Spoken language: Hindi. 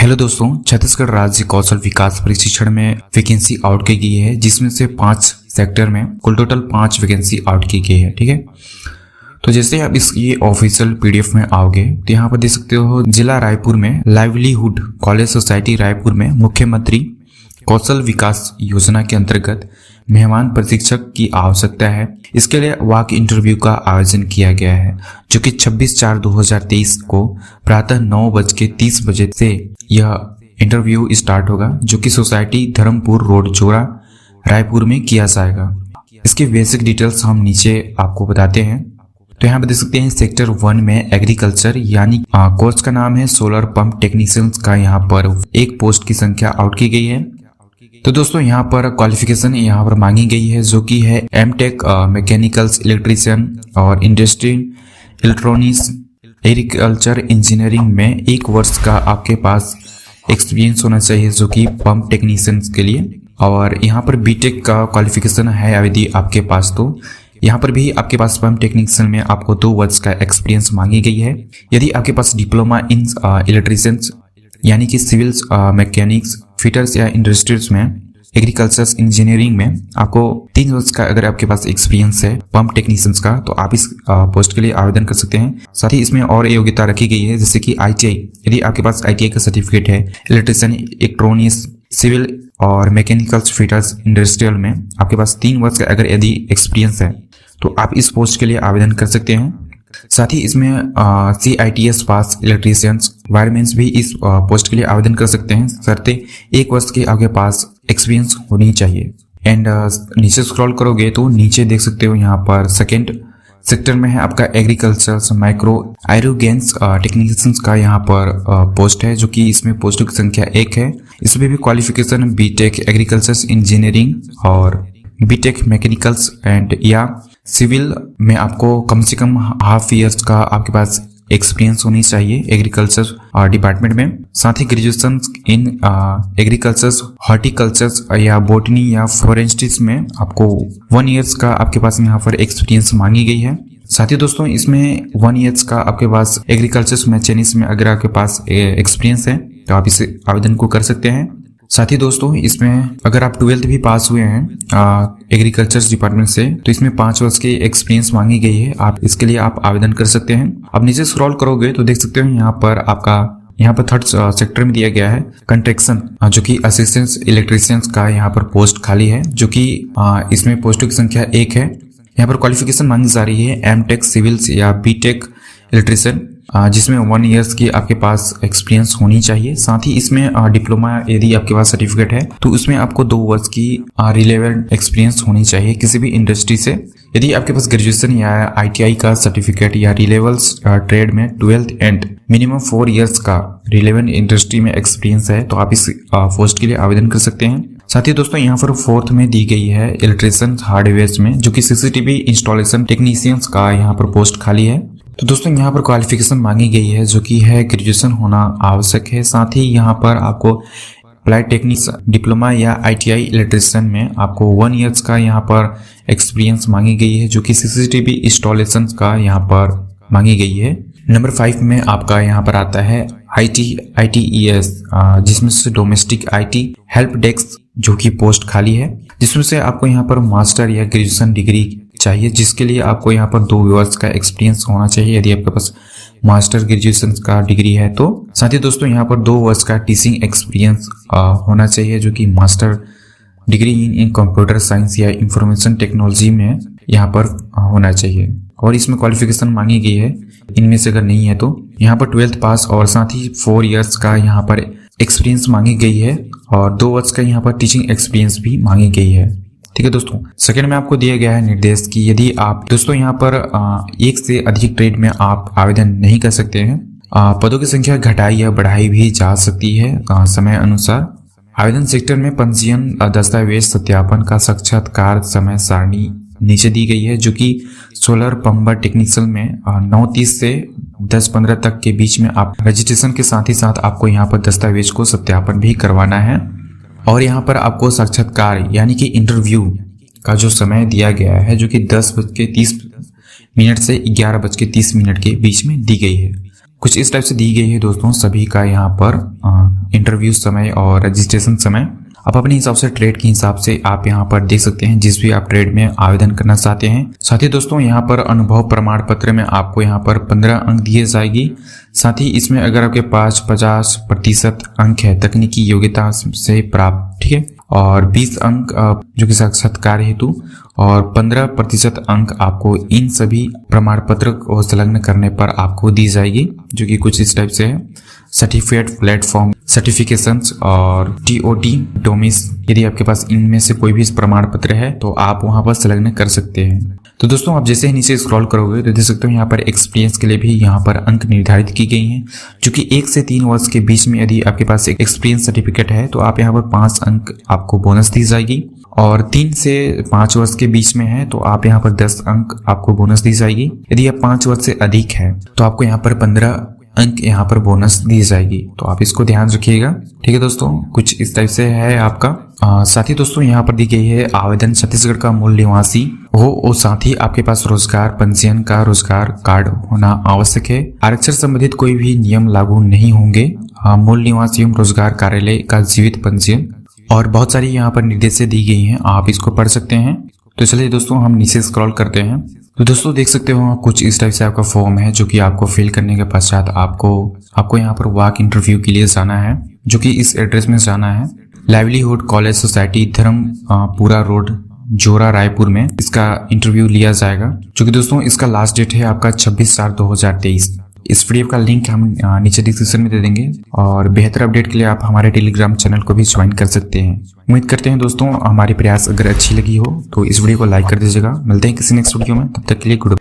हेलो दोस्तों, छत्तीसगढ़ राज्य कौशल विकास प्रशिक्षण में वैकेंसी आउट की गई है, जिसमें से 5 सेक्टर में कुल टोटल 5 वैकेंसी आउट की गई है। ठीक है, तो जैसे आप इस ये ऑफिशियल पीडीएफ में आओगे तो यहाँ पर देख सकते हो जिला रायपुर में लाइवलीहुड कॉलेज सोसाइटी रायपुर में मुख्यमंत्री कौशल विकास योजना के अंतर्गत मेहमान प्रशिक्षक की आवश्यकता है। इसके लिए वॉक इंटरव्यू का आयोजन किया गया है, जो कि 26/4/2023 को प्रातः 9:30 बजे से यह इंटरव्यू स्टार्ट होगा, जो कि सोसाइटी धर्मपुर रोड जोड़ा रायपुर में किया जाएगा। इसके बेसिक डिटेल्स हम नीचे आपको बताते हैं। तो यहाँ पर देख सकते हैं सेक्टर 1 में एग्रीकल्चर यानी कोर्स का नाम है सोलर पंप टेक्नीशियंस का यहाँ पर एक पोस्ट की संख्या आउट की गई है। तो दोस्तों यहाँ पर क्वालिफिकेशन यहाँ पर मांगी गई है, जो कि है एमटेक मैकेनिकल्स इलेक्ट्रीशियन और इंडस्ट्री इलेक्ट्रॉनिक्स एग्रीकल्चर इंजीनियरिंग में 1 वर्ष का आपके पास एक्सपीरियंस होना चाहिए, जो कि पंप टेक्नीशियंस के लिए। और यहाँ पर बीटेक का क्वालिफिकेशन है यदि आपके पास, तो यहाँ पर भी आपके पास पंप टेक्नीशियन में आपको 2 वर्ष का एक्सपीरियंस मांगी गई है। यदि आपके पास डिप्लोमा इन इलेक्ट्रीशियंस यानी कि सिविल्स मैकेनिक्स फिटर्स या इंडस्ट्रीज में एग्रीकल्चर इंजीनियरिंग में आपको 3 वर्ष का अगर आपके पास एक्सपीरियंस है पंप टेक्नीशियंस का, तो आप इस पोस्ट के लिए आवेदन कर सकते हैं। साथ ही इसमें और योग्यता रखी गई है, जैसे कि आईटीआई, यदि आपके पास आईटीआई का सर्टिफिकेट है, इलेक्ट्रिशियन इलेक्ट्रॉनिक्स सिविल और मैकेनिकल्स फिटर्स इंडस्ट्रियल में आपके पास 3 वर्ष का अगर यदि एक्सपीरियंस है, तो आप इस पोस्ट के लिए आवेदन कर सकते हैं। साथ ही इसमें CITS पास इलेक्ट्रीशियंस वायरमैन्स भी इस पोस्ट के लिए आवेदन कर सकते हैं, शर्ते 1 वर्ष के आपके पास एक्सपीरियंस होनी चाहिए। एंड नीचे स्क्रॉल करोगे तो नीचे देख सकते हो यहाँ पर सेकेंड सेक्टर में है आपका एग्रीकल्चर माइक्रो एरोगेंस टेक्नीशियंस का यहाँ पर पोस्ट है, जो कि इसमें पोस्टों की संख्या 1 है। इसमें भी क्वालिफिकेशन बीटेक एग्रीकल्चर इंजीनियरिंग और बीटेक मैकेनिकल्स एंड या सिविल में आपको कम से कम हाफ ईयर्स का आपके पास एक्सपीरियंस होनी चाहिए एग्रीकल्चर डिपार्टमेंट में। साथ ही ग्रेजुएशन इन एग्रीकल्चर हॉर्टिकल्चर या बोटनी या फॉरेस्ट्री में आपको 1 ईयर्स का आपके पास यहाँ पर एक्सपीरियंस मांगी गई है। साथ ही दोस्तों इसमें 1 ईयर्स का आपके पास एग्रीकल्चर मैकेनिक्स में अगर आपके पास एक्सपीरियंस है तो आप इस आवेदन को कर सकते हैं। साथ ही दोस्तों इसमें अगर आप 12th भी पास हुए हैं एग्रीकल्चर डिपार्टमेंट से, तो इसमें 5 वर्ष की एक्सपीरियंस मांगी गई है। आप इसके लिए आप आवेदन कर सकते हैं। अब नीचे स्क्रॉल करोगे तो देख सकते हो यहाँ पर आपका यहाँ पर 3rd सेक्टर में दिया गया है कंस्ट्रक्शन, जो कि असिस्टेंट इलेक्ट्रीशियंस का यहाँ पर पोस्ट खाली है, जो कि इसमें पोस्टों की संख्या 1 है। यहाँ पर क्वालिफिकेशन मांगी जा रही है एमटेक सिविल्स या बीटेक इलेक्ट्रीशियन, जिसमें 1 ईयर्स की आपके पास एक्सपीरियंस होनी चाहिए। साथ ही इसमें डिप्लोमा यदि आपके पास सर्टिफिकेट है तो उसमें आपको 2 वर्ष की रिलेवेंट एक्सपीरियंस होनी चाहिए किसी भी इंडस्ट्री से। यदि आपके पास ग्रेजुएशन या आईटीआई का सर्टिफिकेट या रिलेवल्स ट्रेड में 12th एंड मिनिमम 4 ईयर्स का रिलेवेंट इंडस्ट्री में एक्सपीरियंस है, तो आप इस पोस्ट के लिए आवेदन कर सकते हैं। साथ ही दोस्तों यहाँ पर 4th में दी गई है इलेक्ट्रिशियन हार्डवेयर में, जो कि सीसीटीवी इंस्टॉलेशन टेक्नीशियंस का यहाँ पर पोस्ट खाली है। तो दोस्तों यहाँ पर क्वालिफिकेशन मांगी गई है, जो कि है ग्रेजुएशन होना आवश्यक है। साथ ही यहाँ पर आपको अप्लाइड टेक्निक्स डिप्लोमा या आईटीआई इलेक्ट्रिशियन में आपको 1 ईयर्स का यहाँ पर एक्सपीरियंस मांगी गई है, जो कि सीसीटीवी इंस्टॉलेशन का यहाँ पर मांगी गई है। नंबर 5 में आपका यहाँ पर आता है ITES, जिसमें से डोमेस्टिक IT हेल्प डेस्क, जो कि पोस्ट खाली है, जिसमें से आपको यहाँ पर मास्टर या ग्रेजुएशन डिग्री चाहिए, जिसके लिए आपको यहाँ पर 2 वर्ष का एक्सपीरियंस होना चाहिए यदि आपके पास मास्टर ग्रेजुएशन का डिग्री है तो। साथ ही दोस्तों यहाँ पर 2 वर्ष का टीचिंग एक्सपीरियंस होना चाहिए, जो कि master degree in computer science या इंफॉर्मेशन टेक्नोलॉजी में यहाँ पर होना चाहिए। और इसमें क्वालिफिकेशन मांगी गई है, इनमें से अगर नहीं है तो यहाँ पर 12th पास और साथ ही 4 ईयर्स का यहाँ पर एक्सपीरियंस मांगी गई है और 2 वर्ष का यहाँ पर टीचिंग एक्सपीरियंस भी मांगी गई है। ठीक है दोस्तों, सेकंड में आपको दिया गया है निर्देश कि यदि आप दोस्तों यहाँ पर 1 से अधिक ट्रेड में आप आवेदन नहीं कर सकते हैं। पदों की संख्या घटाई या बढ़ाई भी जा सकती है समय अनुसार। आवेदन सेक्टर में पंजीयन दस्तावेज सत्यापन का साक्षात्कार समय सारणी नीचे दी गई है, जो कि सोलर पंपर टेक्नीशियन में 9:30 से 10:15 तक के बीच में आप रजिस्ट्रेशन के साथ ही साथ आपको यहाँ पर दस्तावेज को सत्यापन भी करवाना है। और यहाँ पर आपको साक्षात्कार यानी कि इंटरव्यू का जो समय दिया गया है, जो कि 10:30 से 11:30 के बीच में दी गई है। कुछ इस टाइप से दी गई है दोस्तों सभी का यहाँ पर इंटरव्यू समय और रजिस्ट्रेशन समय। आप अपने हिसाब से ट्रेड के हिसाब से आप यहाँ पर देख सकते हैं जिस भी आप ट्रेड में आवेदन करना चाहते हैं। साथ ही दोस्तों यहाँ पर अनुभव प्रमाण पत्र में आपको यहाँ पर 15 अंक दिए जाएगी। साथ ही इसमें अगर आपके पास 50% अंक है तकनीकी योग्यता से प्राप्त, ठीक है, और 20 अंक जो कि साक्षात्कार हेतु और 15% अंक आपको इन सभी प्रमाण पत्र को संलग्न करने पर आपको दी जाएगी, जो कि कुछ इस टाइप से है। सर्टिफिकेट प्लेटफॉर्म सर्टिफिकेशंस और टीओटी डोमिस, यदि आपके पास इनमें से कोई भी प्रमाण पत्र है तो आप वहां पर संलग्न कर सकते हैं। तो दोस्तों आप जैसे ही नीचे स्क्रॉल करोगे तो देख सकते हो यहाँ पर एक्सपीरियंस के लिए भी यहाँ पर अंक निर्धारित की गई हैं, जो कि 1 से 3 वर्ष के बीच में यदि आपके पास एक एक्सपीरियंस सर्टिफिकेट है तो आप यहाँ पर 5 अंक आपको बोनस दी जाएगी, और 3 से 5 वर्ष के बीच में है तो आप यहाँ पर 10 अंक आपको बोनस दी जाएगी। यदि आप 5 वर्ष से अधिक है तो आपको यहाँ पर 15 अंक यहाँ पर बोनस दी जाएगी। तो आप इसको ध्यान रखिएगा, ठीक है दोस्तों। कुछ इस टाइप से है आपका। साथ ही दोस्तों यहाँ पर दी गई है आवेदन छत्तीसगढ़ का मूल निवासी हो और साथ ही आपके पास रोजगार पंजीयन का रोजगार कार्ड होना आवश्यक है। आरक्षण संबंधित कोई भी नियम लागू नहीं होंगे। मूल निवासी एवं रोजगार कार्यालय का जीवित पंजीयन और बहुत सारी यहाँ पर निर्देशें दी गई हैं, आप इसको पढ़ सकते हैं। तो चलिए दोस्तों हम नीचे स्क्रॉल करते हैं। तो दोस्तों देख सकते हो कुछ इस टाइप से आपका फॉर्म है, जो कि आपको फिल करने के पश्चात आपको यहाँ पर वॉक इंटरव्यू के लिए जाना है, जो कि इस एड्रेस में जाना है। Livelihood college society Dharmapura road Jora Raipur में इसका इंटरव्यू लिया जाएगा, जो कि दोस्तों इसका लास्ट डेट है आपका 26/4/2023। इस वीडियो का लिंक हम नीचे डिस्क्रिप्शन में दे देंगे और बेहतर अपडेट के लिए आप हमारे टेलीग्राम चैनल को भी ज्वाइन कर सकते हैं। उम्मीद करते हैं दोस्तों हमारी प्रयास अगर अच्छी लगी हो तो इस वीडियो को लाइक कर दीजिएगा। मिलते हैं किसी नेक्स्ट वीडियो में, तब तक के लिए गुड।